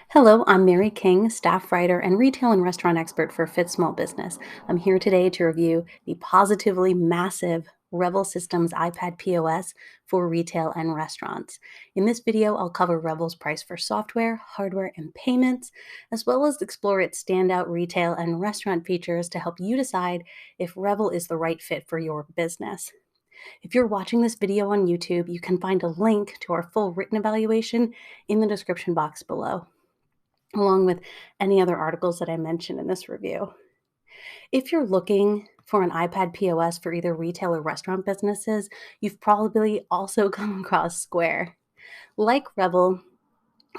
Hello, I'm Mary King, staff writer and retail and restaurant expert for Fit Small Business. I'm here today to review the positively massive Revel Systems iPad POS for retail and restaurants. In this video, I'll cover Revel's price for software, hardware, and payments, as well as explore its standout retail and restaurant features to help you decide if Revel is the right fit for your business. If you're watching this video on YouTube, you can find a link to our full written evaluation in the description box below, along with any other articles that I mentioned in this review. If you're looking for an iPad POS for either retail or restaurant businesses, you've probably also come across Square. Like Revel,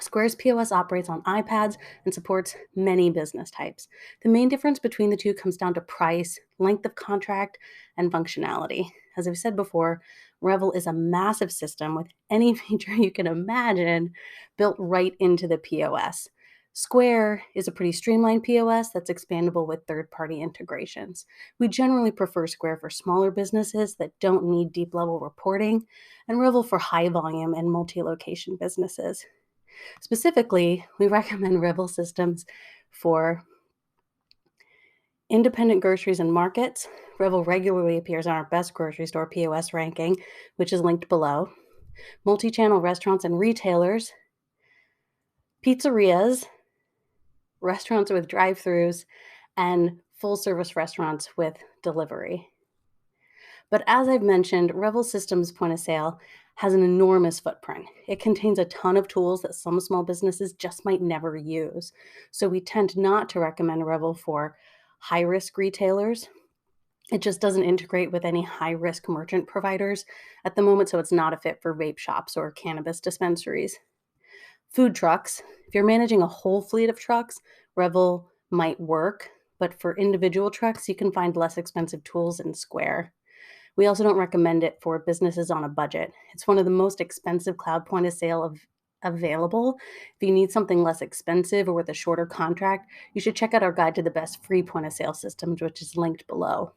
Square's POS operates on iPads and supports many business types. The main difference between the two comes down to price, length of contract, and functionality. As I've said before, Revel is a massive system with any feature you can imagine built right into the POS. Square is a pretty streamlined POS that's expandable with third-party integrations. We generally prefer Square for smaller businesses that don't need deep-level reporting, and Revel for high-volume and multi-location businesses. Specifically, we recommend Revel systems for independent groceries and markets. Revel regularly appears on our best grocery store POS ranking, which is linked below. Multi-channel restaurants and retailers, pizzerias, restaurants with drive-thrus, and full-service restaurants with delivery. But as I've mentioned, Revel Systems Point of Sale has an enormous footprint. It contains a ton of tools that some small businesses just might never use. So we tend not to recommend Revel for high-risk retailers. It just doesn't integrate with any high-risk merchant providers at the moment, so it's not a fit for vape shops or cannabis dispensaries. Food trucks. If you're managing a whole fleet of trucks, Revel might work, but for individual trucks, you can find less expensive tools in Square. We also don't recommend it for businesses on a budget. It's one of the most expensive cloud point of sale available. If you need something less expensive or with a shorter contract, you should check out our guide to the best free point of sale systems, which is linked below.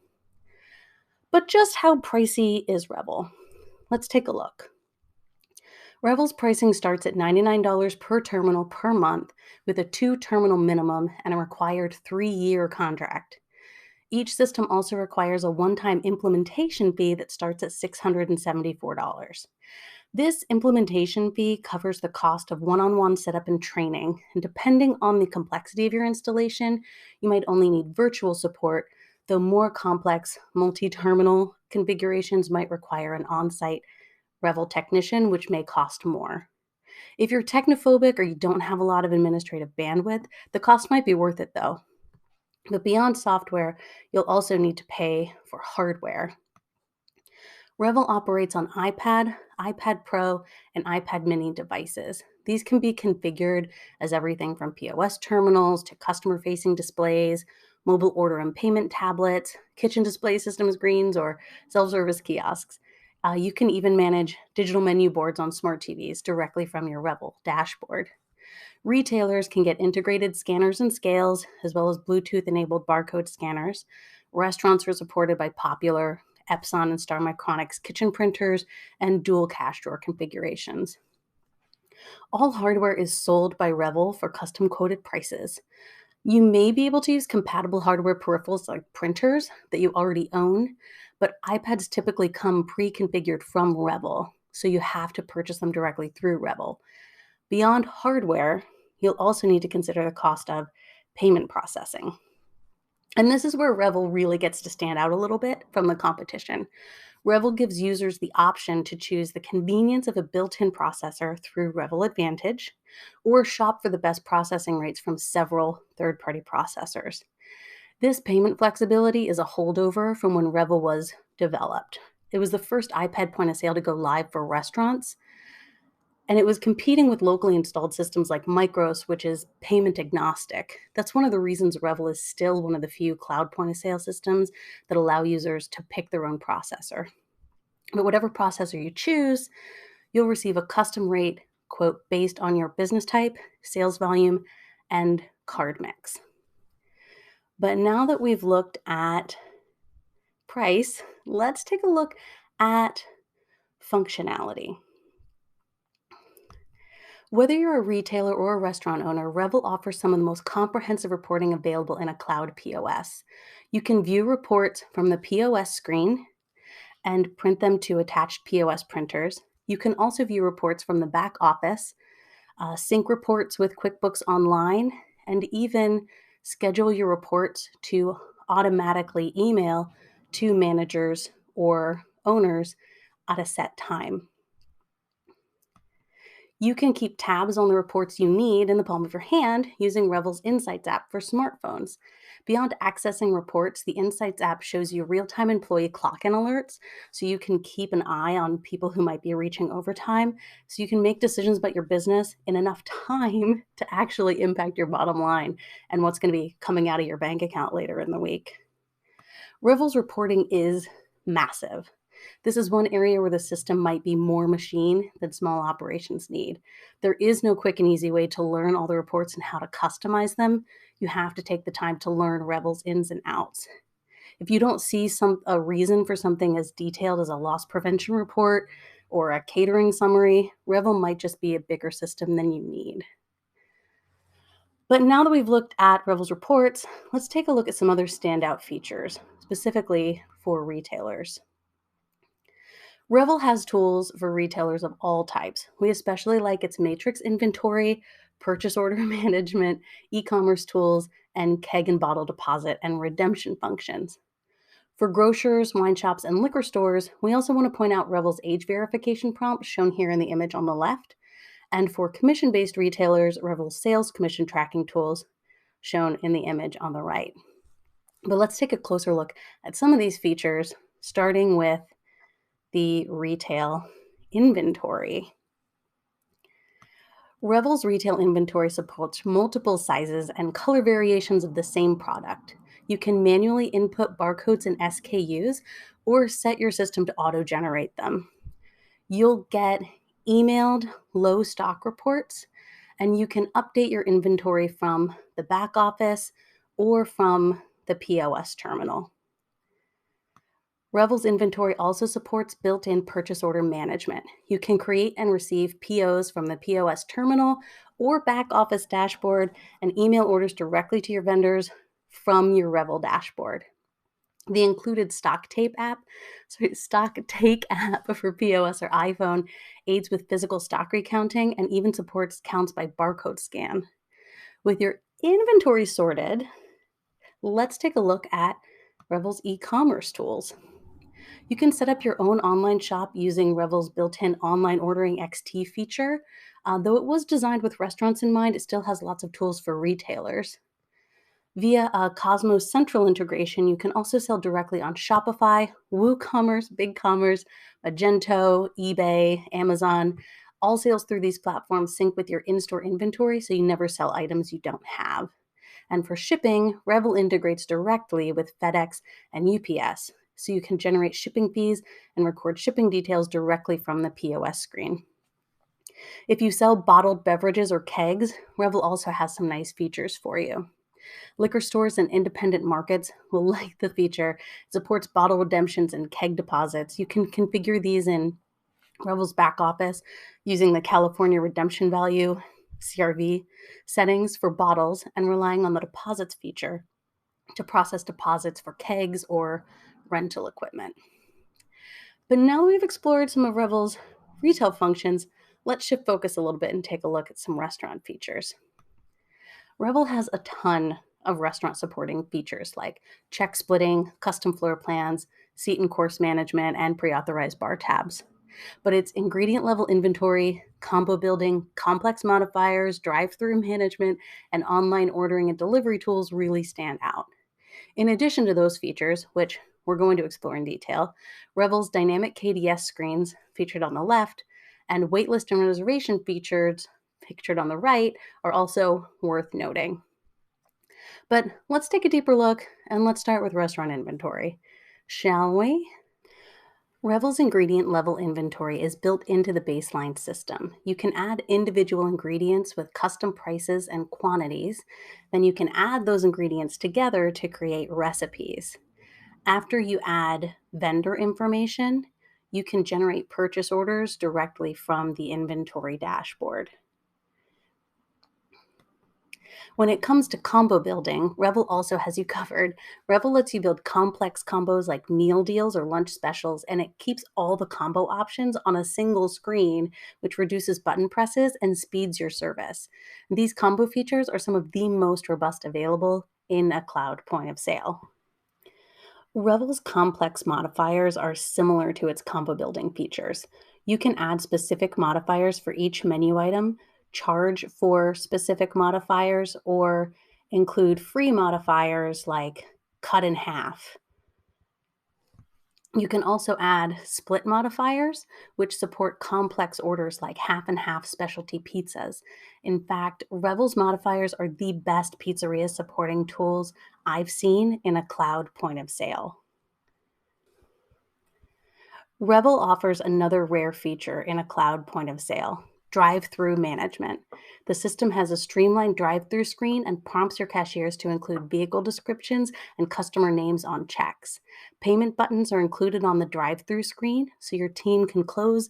But just how pricey is Revel? Let's take a look. Revel's pricing starts at $99 per terminal per month with a 2-terminal minimum and a required 3-year contract. Each system also requires a one-time implementation fee that starts at $674. This implementation fee covers the cost of one-on-one setup and training, and depending on the complexity of your installation, you might only need virtual support, though more complex multi-terminal configurations might require an on-site Revel technician, which may cost more. If you're technophobic or you don't have a lot of administrative bandwidth, the cost might be worth it though. But beyond software, you'll also need to pay for hardware. Revel operates on iPad, iPad Pro, and iPad mini devices. These can be configured as everything from POS terminals to customer-facing displays, mobile order and payment tablets, kitchen display system screens, or self-service kiosks. You can even manage digital menu boards on smart TVs directly from your Revel dashboard. Retailers can get integrated scanners and scales, as well as Bluetooth-enabled barcode scanners. Restaurants are supported by popular Epson and Star Micronics kitchen printers and dual cash drawer configurations. All hardware is sold by Revel for custom-coded prices. You may be able to use compatible hardware peripherals like printers that you already own, but iPads typically come pre-configured from Revel, so you have to purchase them directly through Revel. Beyond hardware, you'll also need to consider the cost of payment processing. And this is where Revel really gets to stand out a little bit from the competition. Revel gives users the option to choose the convenience of a built-in processor through Revel Advantage, or shop for the best processing rates from several third-party processors. This payment flexibility is a holdover from when Revel was developed. It was the first iPad point of sale to go live for restaurants, and it was competing with locally installed systems like Micros, which is payment agnostic. That's one of the reasons Revel is still one of the few cloud point of sale systems that allow users to pick their own processor. But whatever processor you choose, you'll receive a custom rate, quote, based on your business type, sales volume, and card mix. But now that we've looked at price, let's take a look at functionality. Whether you're a retailer or a restaurant owner, Revel offers some of the most comprehensive reporting available in a cloud POS. You can view reports from the POS screen and print them to attached POS printers. You can also view reports from the back office, sync reports with QuickBooks Online, and even schedule your reports to automatically email to managers or owners at a set time. You can keep tabs on the reports you need in the palm of your hand using Revel's Insights app for smartphones. Beyond accessing reports, the Insights app shows you real-time employee clock-in alerts, so you can keep an eye on people who might be reaching overtime, so you can make decisions about your business in enough time to actually impact your bottom line and what's going to be coming out of your bank account later in the week. Revel's reporting is massive. This is one area where the system might be more machine than small operations need. There is no quick and easy way to learn all the reports and how to customize them. You have to take the time to learn Revel's ins and outs. If you don't see a reason for something as detailed as a loss prevention report or a catering summary, Revel might just be a bigger system than you need. But now that we've looked at Revel's reports, let's take a look at some other standout features, specifically for retailers. Revel has tools for retailers of all types. We especially like its matrix inventory, purchase order management, e-commerce tools, and keg and bottle deposit and redemption functions. For grocers, wine shops, and liquor stores, we also want to point out Revel's age verification prompt shown here in the image on the left. And for commission-based retailers, Revel's sales commission tracking tools shown in the image on the right. But let's take a closer look at some of these features, starting with the retail inventory. Revel's retail inventory supports multiple sizes and color variations of the same product. You can manually input barcodes and SKUs or set your system to auto-generate them. You'll get emailed low stock reports, and you can update your inventory from the back office or from the POS terminal. Revel's inventory also supports built-in purchase order management. You can create and receive POs from the POS terminal or back office dashboard and email orders directly to your vendors from your Revel dashboard. The included Stock Take app for POS or iPhone aids with physical stock recounting and even supports counts by barcode scan. With your inventory sorted, let's take a look at Revel's e-commerce tools. You can set up your own online shop using Revel's built-in online ordering XT feature. Though it was designed with restaurants in mind, it still has lots of tools for retailers. Via a Cosmos Central integration, you can also sell directly on Shopify, WooCommerce, BigCommerce, Magento, eBay, Amazon. All sales through these platforms sync with your in-store inventory, so you never sell items you don't have. And for shipping, Revel integrates directly with FedEx and UPS, so you can generate shipping fees and record shipping details directly from the POS screen. If you sell bottled beverages or kegs, Revel also has some nice features for you. Liquor stores and independent markets will like the feature. It supports bottle redemptions and keg deposits. You can configure these in Revel's back office using the California Redemption Value, CRV, settings for bottles and relying on the deposits feature to process deposits for kegs or rental equipment. But now we've explored some of Revel's retail functions, let's shift focus a little bit and take a look at some restaurant features. Revel has a ton of restaurant supporting features like check splitting, custom floor plans, seat and course management, and pre-authorized bar tabs. But its ingredient level inventory, combo building, complex modifiers, drive-through management, and online ordering and delivery tools really stand out. In addition to those features, which we're going to explore in detail, Revel's dynamic KDS screens, featured on the left, and waitlist and reservation features, pictured on the right, are also worth noting. But let's take a deeper look, and let's start with restaurant inventory, shall we? Revel's ingredient level inventory is built into the baseline system. You can add individual ingredients with custom prices and quantities. Then you can add those ingredients together to create recipes. After you add vendor information, you can generate purchase orders directly from the inventory dashboard. When it comes to combo building, Revel also has you covered. Revel lets you build complex combos like meal deals or lunch specials, and it keeps all the combo options on a single screen, which reduces button presses and speeds your service. These combo features are some of the most robust available in a cloud point of sale. Revel's complex modifiers are similar to its combo building features. You can add specific modifiers for each menu item, charge for specific modifiers, or include free modifiers like cut in half. You can also add split modifiers, which support complex orders like half and half specialty pizzas. In fact, Revel's modifiers are the best pizzeria supporting tools I've seen in a cloud point of sale. Revel offers another rare feature in a cloud point of sale: drive-through management. The system has a streamlined drive-through screen and prompts your cashiers to include vehicle descriptions and customer names on checks. Payment buttons are included on the drive-through screen, so your team can close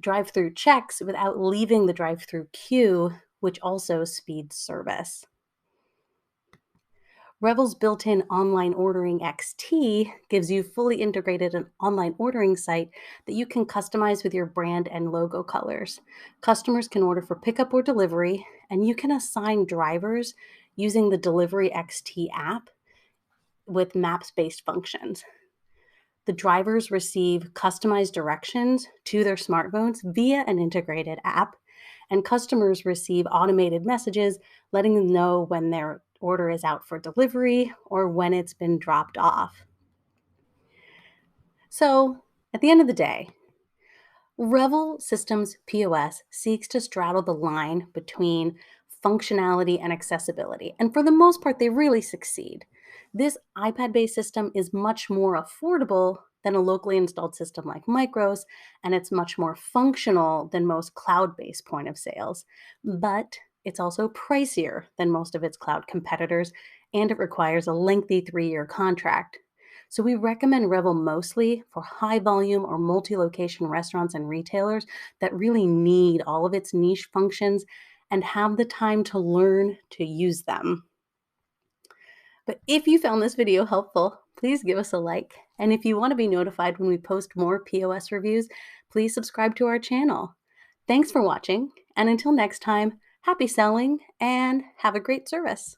drive-through checks without leaving the drive-through queue, which also speeds service. Revel's built-in online ordering XT gives you fully integrated an online ordering site that you can customize with your brand and logo colors. Customers can order for pickup or delivery, and you can assign drivers using the Delivery XT app with maps-based functions. The drivers receive customized directions to their smartphones via an integrated app, and customers receive automated messages letting them know when their order is out for delivery or when it's been dropped off. So, at the end of the day, Revel Systems POS seeks to straddle the line between functionality and accessibility, and for the most part, they really succeed. This iPad based system is much more affordable than a locally installed system like Micros, and it's much more functional than most cloud based point of sales. But it's also pricier than most of its cloud competitors, and it requires a lengthy 3-year contract. So we recommend Revel mostly for high volume or multi-location restaurants and retailers that really need all of its niche functions and have the time to learn to use them. But if you found this video helpful, please give us a like. And if you want to be notified when we post more POS reviews, please subscribe to our channel. Thanks for watching, and until next time, happy selling and have a great service.